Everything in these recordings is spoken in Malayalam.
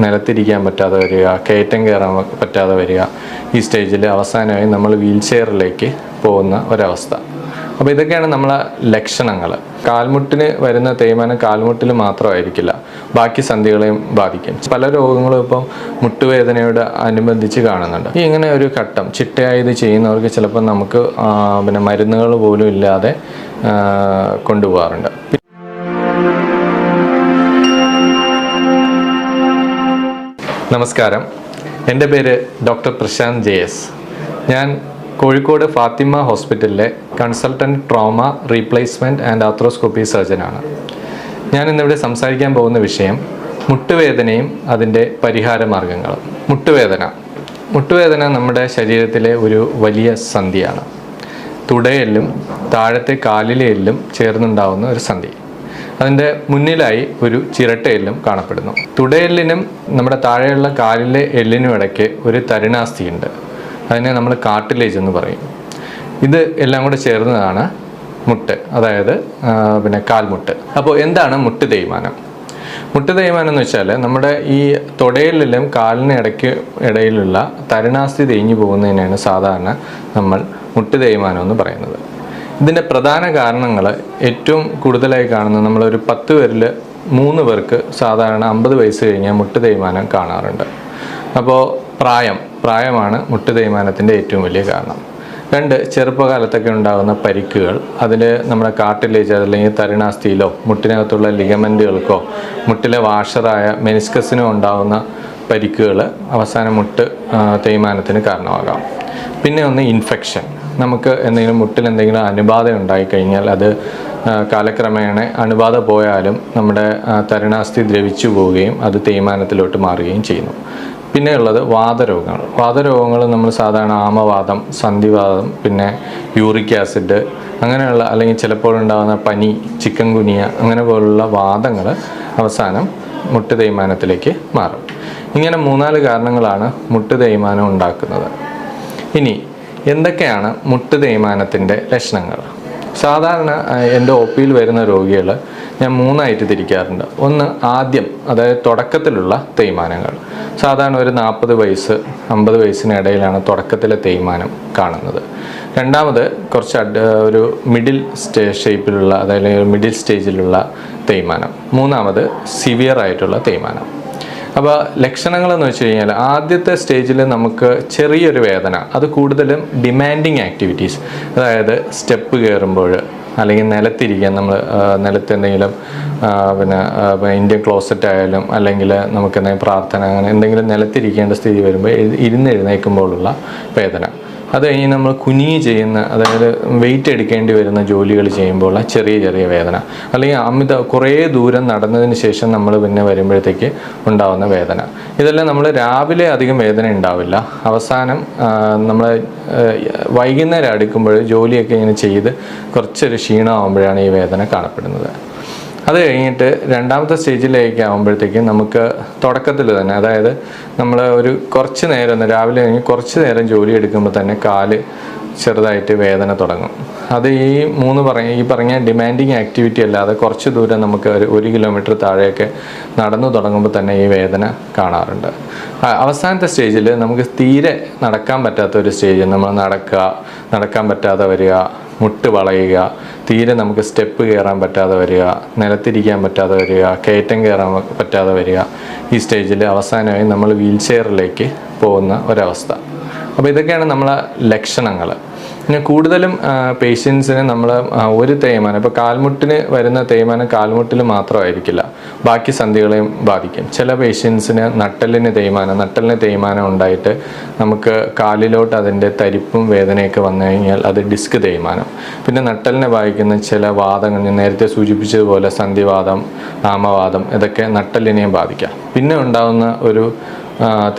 നിലത്തിരിക്കാൻ പറ്റാതെ വരിക, കയറ്റം കയറാൻ പറ്റാതെ വരിക. ഈ സ്റ്റേജിൽ അവസാനമായി നമ്മൾ വീൽ ചെയറിലേക്ക് പോകുന്ന ഒരവസ്ഥ. അപ്പോൾ ഇതൊക്കെയാണ് നമ്മളെ ലക്ഷണങ്ങൾ. കാൽമുട്ടിന് വരുന്ന തേയ്മാനം കാൽമുട്ടിൽ മാത്രമായിരിക്കില്ല, ബാക്കി സന്ധികളെയും ബാധിക്കും. പല രോഗങ്ങളും ഇപ്പം മുട്ടുവേദനയോട് അനുബന്ധിച്ച് കാണുന്നുണ്ട്. ഈ ഇങ്ങനെ ഒരു ഘട്ടം ചിട്ടയായി ഇത് ചെയ്യുന്നവർക്ക് ചിലപ്പോൾ നമുക്ക് മരുന്നുകൾ പോലും ഇല്ലാതെ കൊണ്ടുപോകാറുണ്ട്. നമസ്കാരം, എൻ്റെ പേര് ഡോക്ടർ പ്രശാന്ത് JS. ഞാൻ കോഴിക്കോട് ഫാത്തിമ ഹോസ്പിറ്റലിലെ consultant trauma replacement and arthroscopy സർജനാണ്. ഞാൻ ഇന്നിവിടെ സംസാരിക്കാൻ പോകുന്ന വിഷയം മുട്ടുവേദനയും അതിൻ്റെ പരിഹാര മാർഗങ്ങളും. മുട്ടുവേദന നമ്മുടെ ശരീരത്തിലെ ഒരു വലിയ സന്ധിയാണ്. തുടയെല്ലും താഴത്തെ കാലിലെ എല്ലും ചേർന്നുണ്ടാവുന്ന ഒരു സന്ധി. അതിൻ്റെ മുന്നിലായി ഒരു ചിരട്ടയെല്ലും കാണപ്പെടുന്നു. തുടയെല്ലിനും നമ്മുടെ താഴെയുള്ള കാലിലെ എല്ലിനും ഇടയ്ക്ക് ഒരു തരുണാസ്ഥിയുണ്ട്. അതിനെ നമ്മൾ കാർട്ടിലേജ് എന്ന് പറയും. ഇത് എല്ലാം കൂടെ ചേർന്നതാണ് മുട്ട്, അതായത് കാൽമുട്ട്. അപ്പോൾ എന്താണ് മുട്ട് തേയ്മാനം? മുട്ട് തേയ്മാനം എന്ന് വെച്ചാൽ നമ്മുടെ ഈ തുടയെല്ലിലും കാലിന് ഇടയിലുള്ള തരുണാസ്ഥി തേഞ്ഞു പോകുന്നതിനാണ് സാധാരണ നമ്മൾ മുട്ട് തേയ്മാനം എന്ന് പറയുന്നത്. ഇതിൻ്റെ പ്രധാന കാരണങ്ങൾ ഏറ്റവും കൂടുതലായി കാണുന്നത് നമ്മളൊരു 10 പേരിൽ 3 പേർക്ക് സാധാരണ 50 വയസ്സ് കഴിഞ്ഞാൽ മുട്ട് തേയ്മാനം കാണാറുണ്ട്. അപ്പോൾ പ്രായമാണ് മുട്ട് തേയ്മാനത്തിൻ്റെ ഏറ്റവും വലിയ കാരണം. 2, ചെറുപ്പകാലത്തൊക്കെ ഉണ്ടാകുന്ന പരിക്കുകൾ, അതിൽ നമ്മുടെ കാർട്ടിലേജ് അല്ലെങ്കിൽ തരുണാസ്ഥിയിലോ മുട്ടിനകത്തുള്ള ലിഗമെൻറ്റുകൾക്കോ മുട്ടിലെ വാഷറായ മെനിസ്കസിനോ ഉണ്ടാകുന്ന പരിക്കുകൾ അവസാനം മുട്ട് തേയ്മാനത്തിന് കാരണമാകാം. പിന്നെ ഒന്ന് ഇൻഫെക്ഷൻ. നമുക്ക് മുട്ടിൽ എന്തെങ്കിലും അണുബാധ ഉണ്ടായിക്കഴിഞ്ഞാൽ അത് കാലക്രമേണ അണുബാധ പോയാലും നമ്മുടെ തരുണാസ്ഥി ദ്രവിച്ചു പോവുകയും അത് തേയ്മാനത്തിലോട്ട് മാറുകയും ചെയ്യുന്നു. പിന്നെയുള്ളത് വാതരോഗങ്ങൾ നമ്മൾ സാധാരണ ആമവാദം, സന്ധിവാദം, പിന്നെ യൂറിക് ആസിഡ് അങ്ങനെയുള്ള, അല്ലെങ്കിൽ ചിലപ്പോൾ ഉണ്ടാകുന്ന പനി, ചിക്കൻ ഗുനിയ അങ്ങനെ പോലുള്ള വാദങ്ങൾ അവസാനം മുട്ട് തേയ്മാനത്തിലേക്ക് മാറും. ഇങ്ങനെ 3-4 കാരണങ്ങളാണ് മുട്ട് തേയ്മാനം ഉണ്ടാക്കുന്നത്. ഇനി എന്തൊക്കെയാണ് മുട്ട് തേയ്മാനത്തിൻ്റെ ലക്ഷണങ്ങൾ? സാധാരണ എൻ്റെ OPയിൽ വരുന്ന രോഗികൾ ഞാൻ 3ആയിട്ട് തിരിക്കാറുണ്ട്. ഒന്ന്, ആദ്യം, അതായത് തുടക്കത്തിലുള്ള തേയ്മാനങ്ങൾ. സാധാരണ ഒരു 40 വയസ്സ് 50 വയസ്സിനിടയിലാണ് തുടക്കത്തിലെ തേയ്മാനം കാണുന്നത്. രണ്ടാമത് കുറച്ച് ഒരു മിഡിൽ ഷേപ്പിലുള്ള, അതായത് മിഡിൽ സ്റ്റേജിലുള്ള തേയ്മാനം. മൂന്നാമത് സിവിയർ ആയിട്ടുള്ള തേയ്മാനം. അപ്പോൾ ലക്ഷണങ്ങളെന്ന് വെച്ച് കഴിഞ്ഞാൽ ആദ്യത്തെ സ്റ്റേജിൽ നമുക്ക് ചെറിയൊരു വേദന, അത് കൂടുതലും ഡിമാൻഡിങ് ആക്ടിവിറ്റീസ്, അതായത് സ്റ്റെപ്പ് കയറുമ്പോൾ അല്ലെങ്കിൽ നിലത്തിരിക്കാൻ, നമ്മൾ നിലത്ത് എന്തെങ്കിലും ഇന്ത്യൻ ക്ലോസറ്റ് ആയാലും അല്ലെങ്കിൽ നമുക്ക് എന്തെങ്കിലും പ്രാർത്ഥന അങ്ങനെ എന്തെങ്കിലും നിലത്തിരിക്കേണ്ട സ്ഥിതി വരുമ്പോൾ എഴുന്നേൽക്കുമ്പോഴുള്ള വേദന. അത് കഴിഞ്ഞ് നമ്മൾ കുനിഞ്ഞ് ചെയ്യുന്ന, അതായത് വെയിറ്റ് എടുക്കേണ്ടി വരുന്ന ജോലികൾ ചെയ്യുമ്പോൾ ചെറിയ വേദന, അല്ലെങ്കിൽ കുറേ ദൂരം നടന്നതിന് ശേഷം നമ്മൾ പിന്നെ വരുമ്പോഴത്തേക്ക് ഉണ്ടാകുന്ന വേദന. ഇതെല്ലാം നമ്മൾ രാവിലെ അധികം വേദന ഉണ്ടാവില്ല, അവസാനം നമ്മൾ വൈകുന്നേരം അടുക്കുമ്പോൾ ജോലിയൊക്കെ ഇങ്ങനെ ചെയ്ത് കുറച്ചൊരു ക്ഷീണമാകുമ്പോഴാണ് ഈ വേദന കാണപ്പെടുന്നത്. അത് കഴിഞ്ഞിട്ട് രണ്ടാമത്തെ സ്റ്റേജിലേക്ക് ആകുമ്പോഴത്തേക്കും നമുക്ക് തുടക്കത്തിൽ തന്നെ, അതായത് നമ്മൾ ഒരു കുറച്ച് നേരം രാവിലെ കഴിഞ്ഞ് കുറച്ച് നേരം ജോലി എടുക്കുമ്പോൾ തന്നെ കാല് ചെറുതായിട്ട് വേദന തുടങ്ങും. അത് ഈ പറഞ്ഞ ഡിമാൻഡിങ് ആക്ടിവിറ്റി അല്ലാതെ കുറച്ച് ദൂരം നമുക്ക് ഒരു 1 കിലോമീറ്റർ താഴെയൊക്കെ നടന്നു തുടങ്ങുമ്പോൾ തന്നെ ഈ വേദന കാണാറുണ്ട്. അവസാനത്തെ സ്റ്റേജിൽ നമുക്ക് തീരെ നടക്കാൻ പറ്റാത്ത ഒരു സ്റ്റേജ്, നമ്മൾ നടക്കാൻ പറ്റാതെ വരിക, മുട്ട് വളയുക, തീരെ നമുക്ക് സ്റ്റെപ്പ് കയറാൻ പറ്റാതെ വരിക, നിലത്തിരിക്കാൻ പറ്റാതെ വരിക, കയറ്റം കയറാൻ പറ്റാതെ വരിക. ഈ സ്റ്റേജിൽ അവസാനമായി നമ്മൾ വീൽ ചെയറിലേക്ക് പോകുന്ന ഒരവസ്ഥ. അപ്പോൾ ഇതൊക്കെയാണ് നമ്മളെ ലക്ഷണങ്ങൾ. പിന്നെ കൂടുതലും പേഷ്യൻസിന് നമ്മൾ ഒരു തേയ്മാനം, ഇപ്പോൾ കാൽമുട്ടിന് വരുന്ന തേയ്മാനം കാൽമുട്ടിൽ മാത്രമായിരിക്കില്ല, ബാക്കി സന്ധികളെയും ബാധിക്കും. ചില പേഷ്യൻസിന് നട്ടെല്ലിന് തേയ്മാനം ഉണ്ടായിട്ട് നമുക്ക് കാലിലോട്ട് അതിൻ്റെ തരിപ്പും വേദനയൊക്കെ വന്നു കഴിഞ്ഞാൽ അത് ഡിസ്ക് തേയ്മാനം. പിന്നെ നട്ടെല്ലിനെ ബാധിക്കുന്ന ചില വാദങ്ങൾ, ഞാൻ നേരത്തെ സൂചിപ്പിച്ചതുപോലെ സന്ധിവാദം, ആമവാദം, ഇതൊക്കെ നട്ടെല്ലിനെയും ബാധിക്കാം. പിന്നെ ഉണ്ടാകുന്ന ഒരു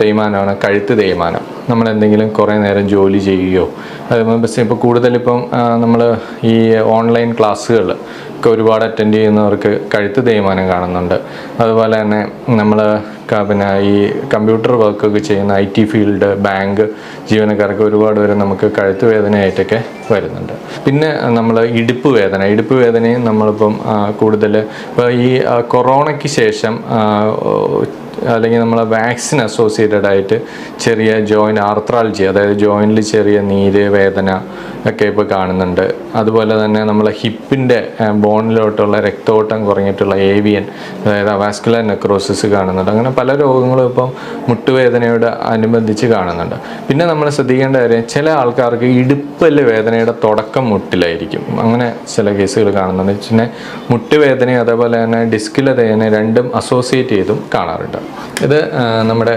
തേയ്മാനമാണ് കഴുത്ത് തേയ്മാനം. നമ്മളെന്തെങ്കിലും കുറേ നേരം ജോലി ചെയ്യുകയോ, ഇപ്പോൾ കൂടുതലിപ്പം നമ്മൾ ഈ ഓൺലൈൻ ക്ലാസ്സുകൾ ഒക്കെ ഒരുപാട് അറ്റൻഡ് ചെയ്യുന്നവർക്ക് കഴുത്ത് തേയ്മാനം കാണുന്നുണ്ട്. അതുപോലെ തന്നെ നമ്മൾ ഈ കമ്പ്യൂട്ടർ വർക്കൊക്കെ ചെയ്യുന്ന IT ഫീൽഡ്, ബാങ്ക് ജീവനക്കാർക്ക് ഒരുപാട് പേര് നമുക്ക് കഴുത്ത് വേദനയായിട്ടൊക്കെ വരുന്നുണ്ട്. പിന്നെ നമ്മൾ ഇടുപ്പ് വേദനയും നമ്മളിപ്പം കൂടുതൽ ഇപ്പോൾ ഈ കൊറോണയ്ക്ക് ശേഷം അല്ലെങ്കിൽ നമ്മളെ വാക്സിൻ അസോസിയേറ്റഡ് ആയിട്ട് ചെറിയ ജോയിൻറ്റ് ആർത്രാൾജി, അതായത് ജോയിൻറ്റിൽ ചെറിയ നീര് വേദന ഒക്കെ ഇപ്പോൾ കാണുന്നുണ്ട്. അതുപോലെ തന്നെ നമ്മളെ ഹിപ്പിൻ്റെ ബോണിലോട്ടുള്ള രക്തോട്ടം കുറഞ്ഞിട്ടുള്ള ഏവിയൻ, അതായത് വാസ്കുലർ നെക്രോസിസ് കാണുന്നുണ്ട്. അങ്ങനെ പല രോഗങ്ങളും ഇപ്പം മുട്ടുവേദനയോട് അനുബന്ധിച്ച് കാണുന്നുണ്ട്. പിന്നെ നമ്മൾ ശ്രദ്ധിക്കേണ്ട കാര്യം, ചില ആൾക്കാർക്ക് ഇടുപ്പല് വേദനയുടെ തുടക്കം മുട്ടിലായിരിക്കും. അങ്ങനെ ചില കേസുകൾ കാണുന്നുണ്ട്. പിന്നെ മുട്ടുവേദനയും അതേപോലെ തന്നെ ഡിസ്കിലെ വേദന രണ്ടും അസോസിയേറ്റ് ചെയ്തും കാണാറുണ്ട്. ഇത് നമ്മുടെ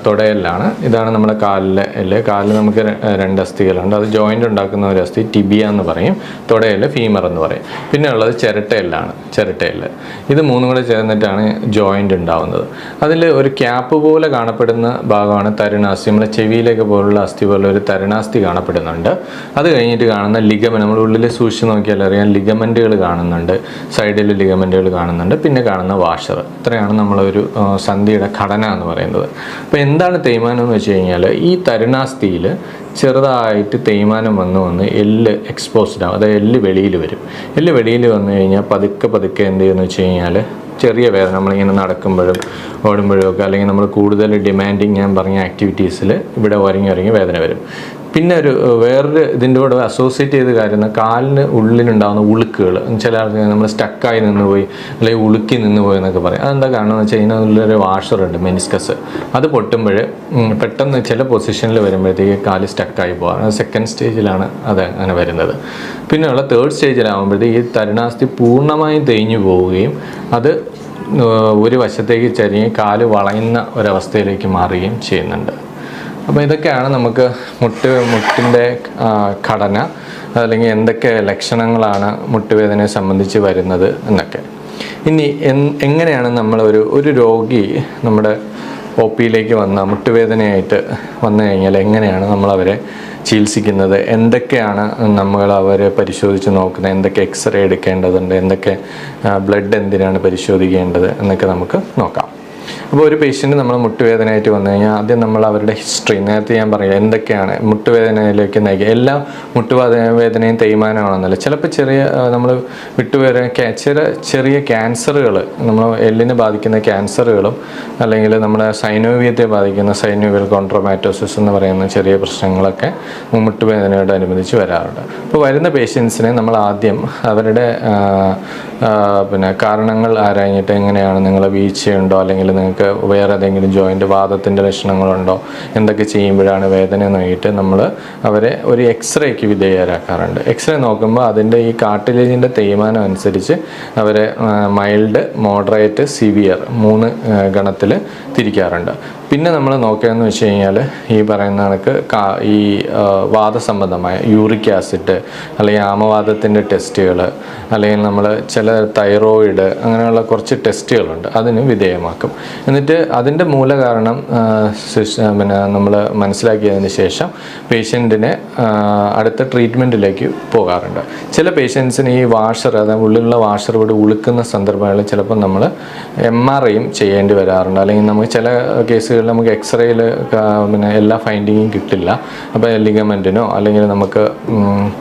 തുടയെല്ലാണ്. ഇതാണ് നമ്മുടെ കാലിലെ എല്ല്. കാലിൽ നമുക്ക് 2 അസ്ഥികളുണ്ട്. അത് ജോയിൻ്റ് ഉണ്ടാക്കുന്ന ഒരു അസ്ഥി ടിബിയ എന്ന് പറയും, തുടയെല്ല് ഫീമർ എന്ന് പറയും. പിന്നെ ഉള്ളത് ചിരട്ടയെല്ലാണ്, ചിരട്ടയെല്ല്. ഇത് 3 കൂടെ ചേർന്നിട്ടാണ് ജോയിൻ്റ് ഉണ്ടാവുന്നത്. അതിൽ ഒരു ക്യാപ്പ് പോലെ കാണപ്പെടുന്ന ഭാഗമാണ് തരുണാസ്ഥി. നമ്മുടെ ചെവിയിലേക്ക് പോലുള്ള അസ്ഥി പോലെ ഒരു തരുണാസ്ഥി കാണപ്പെടുന്നുണ്ട്. അത് കഴിഞ്ഞിട്ട് കാണുന്ന ലിഗമെന്റ്, നമ്മൾ ഉള്ളിൽ സൂക്ഷിച്ച് നോക്കിയാൽ അറിയാം, ലിഗമെൻറ്റുകൾ കാണുന്നുണ്ട്, സൈഡിൽ ലിഗമെൻറ്റുകൾ കാണുന്നുണ്ട്. പിന്നെ കാണുന്ന വാഷർ. ഇത്രയാണ് നമ്മളൊരു സന്ധിയുടെ ഘടന എന്ന് പറയുന്നത്. അപ്പോൾ എന്താണ് തേയ്മാനം എന്ന് വെച്ച് കഴിഞ്ഞാൽ, ഈ തരുണാസ്ഥിയിൽ ചെറുതായിട്ട് തേയ്മാനം വന്ന് എല്ല് എക്സ്പോസ്ഡ് ആവും, അതായത് എല്ല് വെളിയിൽ വരും. എല്ല് വെളിയിൽ വന്നു കഴിഞ്ഞാൽ പതുക്കെ എന്ത് ചെയ്യുമെന്ന് വെച്ച് കഴിഞ്ഞാൽ ചെറിയ വേദന, നമ്മളിങ്ങനെ നടക്കുമ്പോഴും ഓടുമ്പോഴും ഒക്കെ, അല്ലെങ്കിൽ നമ്മൾ കൂടുതൽ ഡിമാൻഡിങ് ഞാൻ പറഞ്ഞ ആക്ടിവിറ്റീസിൽ ഇവിടെ ഉരങ്ങി വേദന വരും. പിന്നെ വേറൊരു ഇതിൻ്റെ കൂടെ അസോസിയേറ്റ് ചെയ്ത് കാര്യം, കാലിന് ഉള്ളിലുണ്ടാകുന്ന ഉളുക്കുകൾ. ചില ആൾക്ക് നമ്മൾ സ്റ്റക്കായി നിന്ന് പോയി അല്ലെങ്കിൽ ഉളുക്കി നിന്ന് പോയി എന്നൊക്കെ പറയും. അതെന്താ കാരണം എന്ന് വെച്ചാൽ ഇതിനുള്ളൊരു വാഷറുണ്ട്, മെനിസ്കസ്. അത് പൊട്ടുമ്പോൾ പെട്ടെന്ന് ചില പൊസിഷനിൽ വരുമ്പോഴത്തേക്ക് കാല് സ്റ്റക്കായി പോകാം. അത് 2nd സ്റ്റേജിലാണ് അത് അങ്ങനെ വരുന്നത്. പിന്നെയുള്ള 3rd സ്റ്റേജിലാകുമ്പോഴത്തേക്ക് ഈ തരുണാസ്ഥി പൂർണ്ണമായും തേഞ്ഞു പോവുകയും അത് ഒരു വശത്തേക്ക് ചരിഞ്ഞ് കാല് വളയുന്ന ഒരവസ്ഥയിലേക്ക് മാറുകയും ചെയ്യുന്നുണ്ട്. അപ്പോൾ ഇതൊക്കെയാണ് നമുക്ക് മുട്ടിൻ്റെ ഘടന, അല്ലെങ്കിൽ എന്തൊക്കെ ലക്ഷണങ്ങളാണ് മുട്ടുവേദനയെ സംബന്ധിച്ച് വരുന്നത് എന്നൊക്കെ. ഇനി എങ്ങനെയാണ് ഒരു രോഗി നമ്മുടെ OPയിലേക്ക് മുട്ടുവേദനയായിട്ട് വന്നു കഴിഞ്ഞാൽ എങ്ങനെയാണ് നമ്മളവരെ ചികിത്സിക്കുന്നത്, എന്തൊക്കെയാണ് നമ്മൾ അവരെ പരിശോധിച്ച് നോക്കുന്നത്, എന്തൊക്കെ എക്സ്റേ എടുക്കേണ്ടതുണ്ട്, എന്തൊക്കെ ബ്ലഡ് എന്തിനാണ് പരിശോധിക്കേണ്ടത് എന്നൊക്കെ നമുക്ക് നോക്കാം. അപ്പോൾ ഒരു പേഷ്യൻ്റ് നമ്മൾ മുട്ടുവേദനയായിട്ട് വന്നു കഴിഞ്ഞാൽ ആദ്യം നമ്മൾ അവരുടെ ഹിസ്റ്ററി, നേരത്തെ ഞാൻ പറയാം എന്തൊക്കെയാണ് മുട്ടുവേദനയിലേക്ക് നയിക്കുക. എല്ലാ മുട്ടുവേദനയും തേയ്മാനമാണെന്നല്ല, ചിലപ്പോൾ ചെറിയ നമ്മൾ ചെറിയ ക്യാൻസറുകൾ, നമ്മൾ എല്ലിനെ ബാധിക്കുന്ന ക്യാൻസറുകളും അല്ലെങ്കിൽ നമ്മുടെ സൈനോവിയത്തെ ബാധിക്കുന്ന സൈനോവിയൽ കോൺട്രോമാറ്റോസിസ് എന്ന് പറയുന്ന ചെറിയ പ്രശ്നങ്ങളൊക്കെ മുട്ടുവേദനയോടനുബന്ധിച്ച് വരാറുണ്ട്. അപ്പോൾ വരുന്ന പേഷ്യൻസിനെ നമ്മൾ ആദ്യം അവരുടെ കാരണങ്ങൾ ആരാഞ്ഞിട്ട്, എങ്ങനെയാണ് നിങ്ങൾ വീഴ്ചയുണ്ടോ അല്ലെങ്കിൽ നിങ്ങൾക്ക് വേറെ ഏതെങ്കിലും ജോയിൻ്റ് വാദത്തിൻ്റെ ലക്ഷണങ്ങളുണ്ടോ, എന്തൊക്കെ ചെയ്യുമ്പോഴാണ് വേദന നോക്കിയിട്ട് നമ്മൾ അവരെ ഒരു എക്സ്റേക്ക് വിധേയരാക്കാറുണ്ട്. എക്സ്റേ നോക്കുമ്പോൾ അതിൻ്റെ ഈ കാർട്ടിലേജിൻ്റെ തേയ്മാനം അനുസരിച്ച് അവരെ മൈൽഡ്, മോഡറേറ്റ്, സിവിയർ 3 ഗണത്തിൽ തിരിക്കാറുണ്ട്. പിന്നെ നമ്മൾ നോക്കുകയെന്ന് വെച്ച് കഴിഞ്ഞാൽ ഈ പറയുന്ന കണക്ക് ഈ വാദസംബന്ധമായ യൂറിക് ആസിഡ് അല്ലെങ്കിൽ ആമവാദത്തിൻ്റെ ടെസ്റ്റുകൾ, അല്ലെങ്കിൽ നമ്മൾ ചില തൈറോയിഡ്, അങ്ങനെയുള്ള കുറച്ച് ടെസ്റ്റുകളുണ്ട്, അതിന് വിധേയമാക്കും. എന്നിട്ട് അതിൻ്റെ മൂലകാരണം നമ്മൾ മനസ്സിലാക്കിയതിന് ശേഷം പേഷ്യൻറ്റിനെ അടുത്ത ട്രീറ്റ്മെൻറ്റിലേക്ക് പോകാറുണ്ട്. ചില പേഷ്യൻസിന് ഈ വാഷർ, അതായത് ഉള്ളിലുള്ള വാഷർ ഇവിടെ ഉളുക്കുന്ന സന്ദർഭങ്ങളിൽ ചിലപ്പോൾ നമ്മൾ MRIയും ചെയ്യേണ്ടി വരാറുണ്ട്. അല്ലെങ്കിൽ നമുക്ക് ചില കേസുകളിൽ നമുക്ക് എക്സ്റേയിൽ എല്ലാ ഫൈൻഡിങ്ങും കിട്ടില്ല. അപ്പോൾ ലിഗമെൻറ്റിനോ അല്ലെങ്കിൽ നമുക്ക്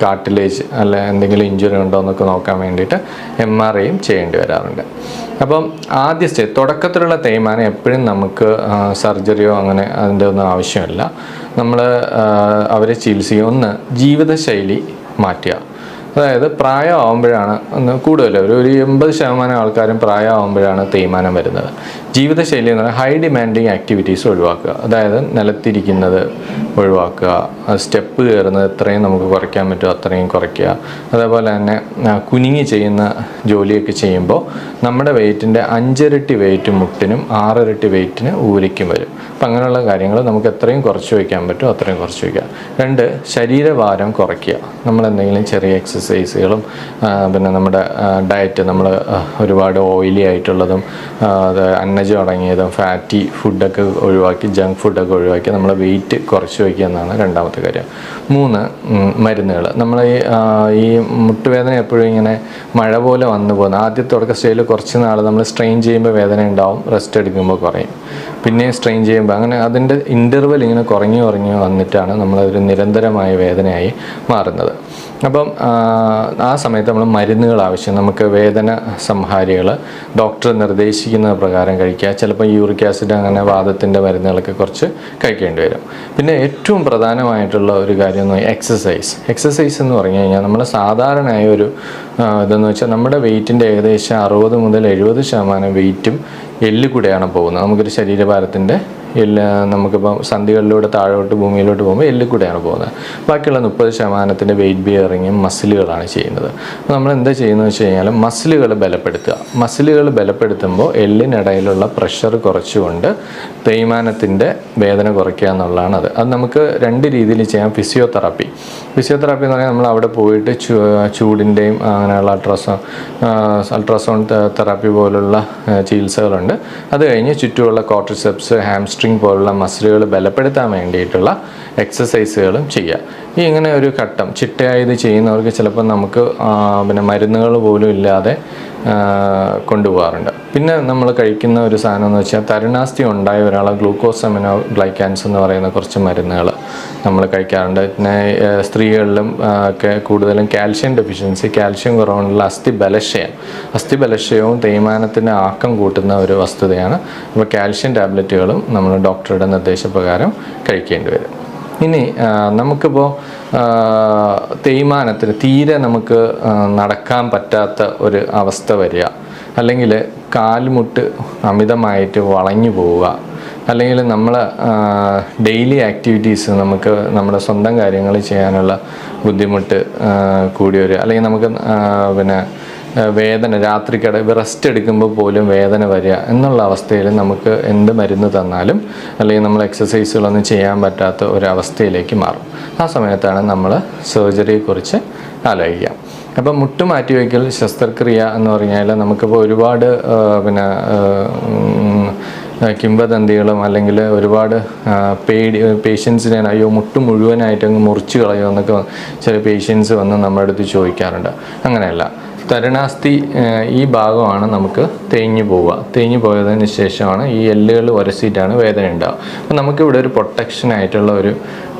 കാർട്ടിലേജ് അല്ല എന്തെങ്കിലും ഇഞ്ചുറി ഉണ്ടോ എന്നൊക്കെ നോക്കാൻ വേണ്ടിയിട്ട് MRIയും ചെയ്യേണ്ടി വരാറുണ്ട്. അപ്പം ആദ്യ തുടക്കത്തിലുള്ള തേയ്മാനം എപ്പോഴും നമുക്ക് സർജറിയോ അങ്ങനെ അതിൻ്റെ ഒന്നും ആവശ്യമില്ല. നമ്മൾ അവരെ ചികിത്സിക്കുക. ഒന്ന്, ജീവിതശൈലി മാറ്റുക. അതായത് പ്രായമാകുമ്പോഴാണ് കൂടുതൽ ഒരു 80% ആൾക്കാരും പ്രായമാകുമ്പോഴാണ് തേയ്മാനം വരുന്നത്. ജീവിതശൈലി എന്ന് പറഞ്ഞാൽ ഹൈ ഡിമാൻഡിങ് ആക്ടിവിറ്റീസ് ഒഴിവാക്കുക. അതായത് നിലത്തിരിക്കുന്നത് ഒഴിവാക്കുക, സ്റ്റെപ്പ് കയറുന്നത് എത്രയും നമുക്ക് കുറയ്ക്കാൻ പറ്റുമോ അത്രയും കുറയ്ക്കുക. അതേപോലെ തന്നെ കുനിങ്ങി ചെയ്യുന്ന ജോലിയൊക്കെ ചെയ്യുമ്പോൾ നമ്മുടെ വെയിറ്റിൻ്റെ 5 ഇരട്ടി വെയിറ്റ് മുട്ടിനും 6 ഇരട്ടി വെയിറ്റിന് ഊരിക്കും വരും. അപ്പം അങ്ങനെയുള്ള കാര്യങ്ങൾ നമുക്ക് എത്രയും കുറച്ച് വയ്ക്കാൻ പറ്റുമോ അത്രയും കുറച്ച് വയ്ക്കുക. 2, ശരീരഭാരം കുറയ്ക്കുക. നമ്മളെന്തെങ്കിലും ചെറിയ എക്സസൈസുകളും പിന്നെ നമ്മുടെ ഡയറ്റ്, നമ്മൾ ഒരുപാട് ഓയിലി ആയിട്ടുള്ളതും അന്നജം അടങ്ങിയതും ഫാറ്റി ഫുഡൊക്കെ ഒഴിവാക്കി, ജങ്ക് ഫുഡൊക്കെ ഒഴിവാക്കി നമ്മൾ വെയിറ്റ് കുറച്ച് വയ്ക്കുക എന്നാണ് രണ്ടാമത്തെ കാര്യം. 3, മരുന്നുകൾ. നമ്മൾ ഈ മുട്ടുവേദന എപ്പോഴും ഇങ്ങനെ മഴ പോലെ വന്നു പോകുന്ന ആദ്യത്തെ തുടക്ക സ്റ്റേജിൽ കുറച്ച് നാൾ നമ്മൾ സ്ട്രെയിൻ ചെയ്യുമ്പോൾ വേദന ഉണ്ടാവും, റെസ്റ്റ് എടുക്കുമ്പോൾ കുറയും. പിന്നെയും സ്ട്രെയിൻ ചെയ്യുമ്പോൾ അങ്ങനെ അതിൻ്റെ ഇൻ്റർവെൽ ഇങ്ങനെ കുറഞ്ഞു വന്നിട്ടാണ് നമ്മളതൊരു നിരന്തരമായ വേദനയായി മാറുന്നത്. അപ്പം ആ സമയത്ത് നമ്മൾ മരുന്നുകൾ ആവശ്യം, നമുക്ക് വേദന സംഹാരികൾ ഡോക്ടർ നിർദ്ദേശിക്കുന്ന പ്രകാരം കഴിക്കുക. ചിലപ്പോൾ യൂറിക് ആസിഡ് അങ്ങനെ വാദത്തിൻ്റെ മരുന്നുകളൊക്കെ കുറച്ച് കഴിക്കേണ്ടി വരും. പിന്നെ ഏറ്റവും പ്രധാനമായിട്ടുള്ള ഒരു കാര്യം എന്ന് പറഞ്ഞാൽ എക്സസൈസ് എന്ന് പറഞ്ഞു കഴിഞ്ഞാൽ നമ്മൾ സാധാരണയായ ഒരു ഇതെന്ന് വെച്ചാൽ നമ്മുടെ വെയിറ്റിൻ്റെ ഏകദേശം 60 മുതൽ 70% വെയിറ്റും എല്ലിൽ കൂടെയാണ് പോകുന്നത്. നമുക്കൊരു ശരീരഭാരത്തിൻ്റെ നമുക്കിപ്പോൾ സന്ധികളിലൂടെ താഴോട്ട് ഭൂമിയിലോട്ട് പോകുമ്പോൾ എല്ലിൽ കൂടെയാണ് പോകുന്നത്. ബാക്കിയുള്ള 30% വെയിറ്റ് ബിയറിങ്ങും മസിലുകളാണ് ചെയ്യുന്നത്. അപ്പോൾ നമ്മൾ എന്താ ചെയ്യുന്നത് വെച്ച് കഴിഞ്ഞാൽ മസിലുകൾ ബലപ്പെടുത്തുമ്പോൾ എല്ലിനിടയിലുള്ള പ്രഷർ കുറച്ചുകൊണ്ട് തേയ്മാനത്തിൻ്റെ വേദന കുറയ്ക്കുക എന്നുള്ളതാണ് അത് നമുക്ക് 2 രീതിയിൽ ചെയ്യാം. ഫിസിയോതെറാപ്പി എന്ന് പറഞ്ഞാൽ നമ്മൾ അവിടെ പോയിട്ട് ചൂടിൻ്റെയും അങ്ങനെയുള്ള അൾട്രാസൗണ്ട് തെറാപ്പി പോലുള്ള ചികിത്സകളുണ്ട്. അത് കഴിഞ്ഞ് ചുറ്റുമുള്ള കോർട്ടിസെപ്സ്, ഹാംസ്ട്രിങ് പോലുള്ള മസിലുകൾ ബലപ്പെടുത്താൻ വേണ്ടിയിട്ടുള്ള എക്സസൈസുകളും ചെയ്യുക. ഇങ്ങനെ ഒരു ഘട്ടം ചിട്ടയായി ഇത് ചെയ്യുന്നവർക്ക് ചിലപ്പോൾ നമുക്ക് പിന്നെ മരുന്നുകൾ പോലും ഇല്ലാതെ കൊണ്ടുപോകാറുണ്ട്. പിന്നെ നമ്മൾ കഴിക്കുന്ന ഒരു സാധനം എന്ന് വെച്ചാൽ തരുണാസ്ഥി ഉണ്ടായ ഒരാളെ ഗ്ലൂക്കോസമിനോ ഗ്ലൈക്കാൻസ് എന്ന് പറയുന്ന കുറച്ച് മരുന്നുകൾ നമ്മൾ കഴിക്കാറുണ്ട്. പിന്നെ സ്ത്രീകളിലും ഒക്കെ കൂടുതലും കാൽഷ്യം ഡെഫിഷ്യൻസി, കാൽഷ്യം കുറവുള്ള അസ്ഥിബലക്ഷയവും തേയ്മാനത്തിൻ്റെ ആക്കം കൂട്ടുന്ന ഒരു വസ്തുതയാണ്. അപ്പോൾ കാൽഷ്യം ടാബ്ലറ്റുകളും നമ്മൾ ഡോക്ടറുടെ നിർദ്ദേശപ്രകാരം കഴിക്കേണ്ടി വരും. ഇനി നമുക്കിപ്പോൾ തേയ്മാനത്തിന് തീരെ നമുക്ക് നടക്കാൻ പറ്റാത്ത ഒരു അവസ്ഥ വരിക, അല്ലെങ്കിൽ കാൽമുട്ട് അമിതമായിട്ട് വളഞ്ഞു പോവുക, അല്ലെങ്കിൽ നമ്മൾ ഡെയിലി ആക്ടിവിറ്റീസ് നമുക്ക് നമ്മുടെ സ്വന്തം കാര്യങ്ങൾ ചെയ്യാനുള്ള ബുദ്ധിമുട്ട് കൂടി വരിക, അല്ലെങ്കിൽ നമുക്ക് പിന്നെ വേദന റെസ്റ്റ് എടുക്കുമ്പോൾ പോലും വേദന വരിക എന്നുള്ള അവസ്ഥയിൽ നമുക്ക് എന്ത് മരുന്ന് തന്നാലും അല്ലെങ്കിൽ നമ്മൾ എക്സസൈസുകളൊന്നും ചെയ്യാൻ പറ്റാത്ത ഒരവസ്ഥയിലേക്ക് മാറും. ആ സമയത്താണ് നമ്മൾ സർജറിയെക്കുറിച്ച് ആലോചിക്കുക. അപ്പം മുട്ടുമാറ്റിവയ്ക്കൽ ശസ്ത്രക്രിയ എന്ന് പറഞ്ഞാൽ നമുക്കിപ്പോൾ ഒരുപാട് പിന്നെ കിംവദന്തികളും അല്ലെങ്കിൽ ഒരുപാട് പേഷ്യൻസിനെ അയ്യോ മുട്ട് മുഴുവനായിട്ട് അങ്ങ് മുറിച്ച് കളയോ എന്നൊക്കെ ചില പേഷ്യൻസ് വന്ന് നമ്മുടെ അടുത്ത് ചോദിക്കാറുണ്ട്. അങ്ങനെയല്ല, തരുണാസ്ഥി ഈ ഭാഗമാണ് നമുക്ക് തേഞ്ഞു പോയതിന് ശേഷമാണ് ഈ എല്ലുകൾ ഉരസിയിട്ടാണ് വേദന ഉണ്ടാവുക. അപ്പോൾ നമുക്കിവിടെ ഒരു പ്രൊട്ടക്ഷനായിട്ടുള്ള ഒരു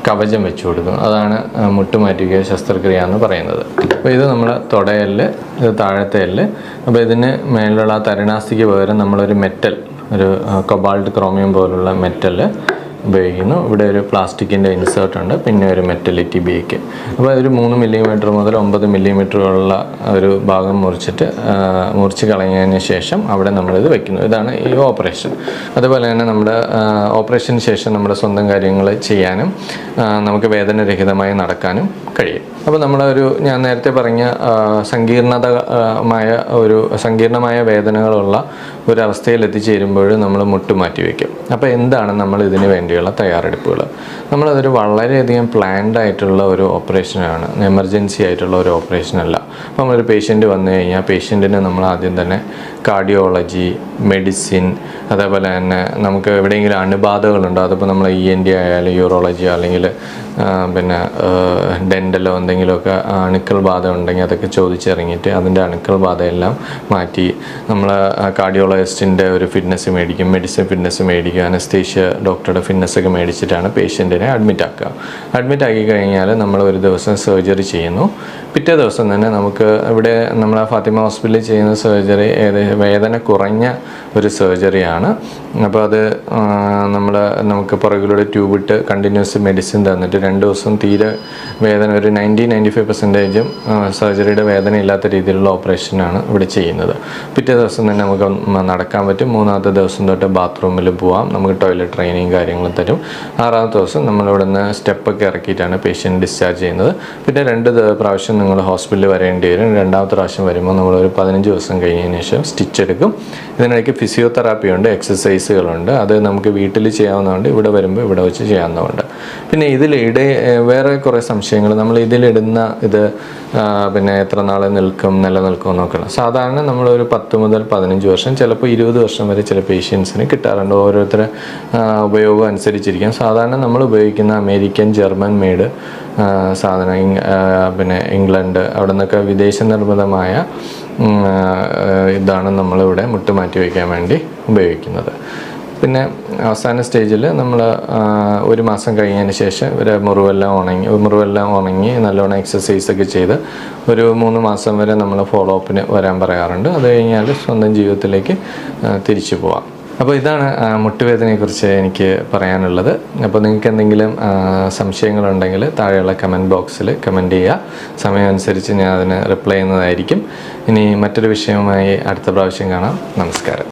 കവചം വെച്ച് കൊടുക്കും. അതാണ് മുട്ടുമാറ്റിവയ്ക്കൽ ശസ്ത്രക്രിയ എന്ന് പറയുന്നത്. അപ്പോൾ ഇത് നമ്മൾ തുടയെല്ല്, ഇത് താഴത്തെ എല്ല്. അപ്പോൾ ഇതിന് മേലുള്ള തരുണാസ്ഥിക്ക് പകരം നമ്മളൊരു ഒരു കൊബാൾട്ട് ക്രോമിയം പോലുള്ള മെറ്റൽ ഉപയോഗിക്കുന്നു. ഇവിടെ ഒരു പ്ലാസ്റ്റിക്കിൻ്റെ ഇൻസേർട്ട് ഉണ്ട്, പിന്നെ ഒരു മെറ്റൽ ടിബിയയ്ക്ക്. അപ്പോൾ ഒരു 3 മില്ലിമീറ്റർ മുതൽ 9 മില്ലിമീറ്ററുള്ള ഒരു ഭാഗം മുറിച്ച് കളഞ്ഞതിന് ശേഷം അവിടെ നമ്മളിത് വെക്കുന്നു. ഇതാണ് ഈ ഓപ്പറേഷൻ. അതുപോലെ തന്നെ നമ്മുടെ ഓപ്പറേഷന് ശേഷം നമ്മുടെ സ്വന്തം കാര്യങ്ങൾ ചെയ്യാനും നമുക്ക് വേദനരഹിതമായി നടക്കാനും കഴിയും. അപ്പോൾ ഞാൻ നേരത്തെ പറഞ്ഞ സങ്കീർണമായ വേദനകളുള്ള ഒരവസ്ഥയിൽ എത്തിച്ചേരുമ്പോൾ നമ്മൾ മുട്ടുമാറ്റി വയ്ക്കും. അപ്പോൾ എന്താണ് നമ്മൾ ഇതിന് വേണ്ടിയുള്ള തയ്യാറെടുപ്പുകൾ? നമ്മളതൊരു വളരെയധികം പ്ലാൻഡ് ആയിട്ടുള്ള ഒരു ഓപ്പറേഷനാണ്, എമർജൻസി ആയിട്ടുള്ള ഒരു ഓപ്പറേഷനല്ല. അപ്പോൾ നമ്മളൊരു പേഷ്യൻ്റ് വന്നു കഴിഞ്ഞാൽ പേഷ്യൻറ്റിന് നമ്മൾ ആദ്യം തന്നെ കാർഡിയോളജി, മെഡിസിൻ, അതേപോലെ തന്നെ നമുക്ക് എവിടെയെങ്കിലും അണുബാധകളുണ്ടോ, അതിപ്പോൾ നമ്മൾ ENT ആയാലും യൂറോളജിയോ അല്ലെങ്കിൽ പിന്നെ ഡെൻ്റലോ എന്തെങ്കിലുമൊക്കെ അണുക്കൾ ബാധ ഉണ്ടെങ്കിൽ അതൊക്കെ ചോദിച്ചിറങ്ങിയിട്ട് അതിൻ്റെ അണുക്കൾ ബാധയെല്ലാം മാറ്റി നമ്മൾ കാർഡിയോളജിസ്റ്റിൻ്റെ ഒരു ഫിറ്റ്നസ് മേടിക്കും, മെഡിസിൻ ഫിറ്റ്നസ് മേടിക്കും, അനസ്തേഷ്യ ഡോക്ടറുടെ ഫിറ്റ്നസ്സൊക്കെ മേടിച്ചിട്ടാണ് പേഷ്യൻറ്റിനെ അഡ്മിറ്റ് ആക്കി കഴിഞ്ഞാൽ നമ്മൾ ഒരു ദിവസം സർജറി ചെയ്യുന്നു. പിറ്റേ ദിവസം തന്നെ നമുക്ക് ഇവിടെ നമ്മൾ ഫാത്തിമ ഹോസ്പിറ്റലിൽ ചെയ്യുന്ന സർജറി വേദന കുറഞ്ഞ ഒരു സർജറിയാണ്. അപ്പോൾ അത് നമുക്ക് പുറകിലൂടെ ട്യൂബിട്ട് കണ്ടിന്യൂസ് മെഡിസിൻ തന്നിട്ട് 2 ദിവസം തീരെ വേദന ഒരു 90-95% സർജറിയുടെ വേദന ഇല്ലാത്ത രീതിയിലുള്ള ഓപ്പറേഷനാണ് ഇവിടെ ചെയ്യുന്നത്. പിറ്റേ ദിവസം തന്നെ നമുക്ക് നടക്കാൻ പറ്റും. 3ാമത്തെ ദിവസം തൊട്ട് ബാത്റൂമിൽ പോവാം, നമുക്ക് ടോയ്ലറ്റ് ട്രെയിനിങ് കാര്യങ്ങളും തരും. 6ാമത്തെ ദിവസം നമ്മളിവിടെ നിന്ന് സ്റ്റെപ്പൊക്കെ ഇറക്കിയിട്ടാണ് പേഷ്യൻ്റ് ഡിസ്ചാർജ് ചെയ്യുന്നത്. പിന്നെ 2 പ്രാവശ്യം നിങ്ങൾ ഹോസ്പിറ്റലിൽ വരേണ്ടി വരും. 2ാമത്തെ പ്രാവശ്യം വരുമ്പോൾ നമ്മളൊരു 15 ദിവസം കഴിഞ്ഞതിന് ശേഷം സ്റ്റിച്ച് എടുക്കും. ഇതിനിടയ്ക്ക് ഫിസിയോതെറാപ്പി ഉണ്ട്, എക്സസൈസുകളുണ്ട്. അത് നമുക്ക് വീട്ടിൽ ചെയ്യാവുന്നതുകൊണ്ട് ഇവിടെ വരുമ്പോൾ ഇവിടെ വെച്ച് ചെയ്യാവുന്നതുണ്ട്. പിന്നെ വേറെ കുറേ സംശയങ്ങൾ, നമ്മൾ ഇതിലിടുന്ന പിന്നെ എത്ര നാൾ നിലനിൽക്കും നോക്കണം. സാധാരണ നമ്മളൊരു 10 മുതൽ 15 വർഷം, ചിലപ്പോൾ 20 വർഷം വരെ ചില പേഷ്യൻസിന് കിട്ടാറുണ്ട്. ഓരോരുത്തരുടെ ഉപയോഗം അനുസരിച്ചിരിക്കും. സാധാരണ നമ്മൾ ഉപയോഗിക്കുന്ന അമേരിക്കൻ, ജർമ്മൻ മെയ്ഡ് സാധനം, പിന്നെ ഇംഗ്ലണ്ട്, അവിടെ നിന്നൊക്കെ വിദേശ നിർമ്മിതമായ ഇതാണ് നമ്മളിവിടെ മുട്ടുമാറ്റി വയ്ക്കാൻ വേണ്ടി ഉപയോഗിക്കുന്നത്. പിന്നെ അവസാന സ്റ്റേജിൽ നമ്മൾ 1 മാസം കഴിഞ്ഞതിന് ശേഷം ഇവരെ മുറിവെല്ലാം ഉണങ്ങി നല്ലോണം എക്സസൈസൊക്കെ ചെയ്ത് ഒരു 3 മാസം വരെ നമ്മൾ ഫോളോ അപ്പിന് വരാൻ പറയാറുണ്ട്. അത് കഴിഞ്ഞാൽ സ്വന്തം ജീവിതത്തിലേക്ക് തിരിച്ചു പോവാം. അപ്പോൾ ഇതാണ് മുട്ടുവേദനയെക്കുറിച്ച് എനിക്ക് പറയാനുള്ളത്. അപ്പോൾ നിങ്ങൾക്ക് എന്തെങ്കിലും സംശയങ്ങളുണ്ടെങ്കിൽ താഴെയുള്ള കമൻറ്റ് ബോക്സിൽ കമൻറ്റ് ചെയ്യുക. സമയമനുസരിച്ച് ഞാൻ അതിന് റിപ്ലൈ ചെയ്യുന്നതായിരിക്കും. ഇനി മറ്റൊരു വിഷയവുമായി അടുത്ത പ്രാവശ്യം കാണാം. നമസ്കാരം.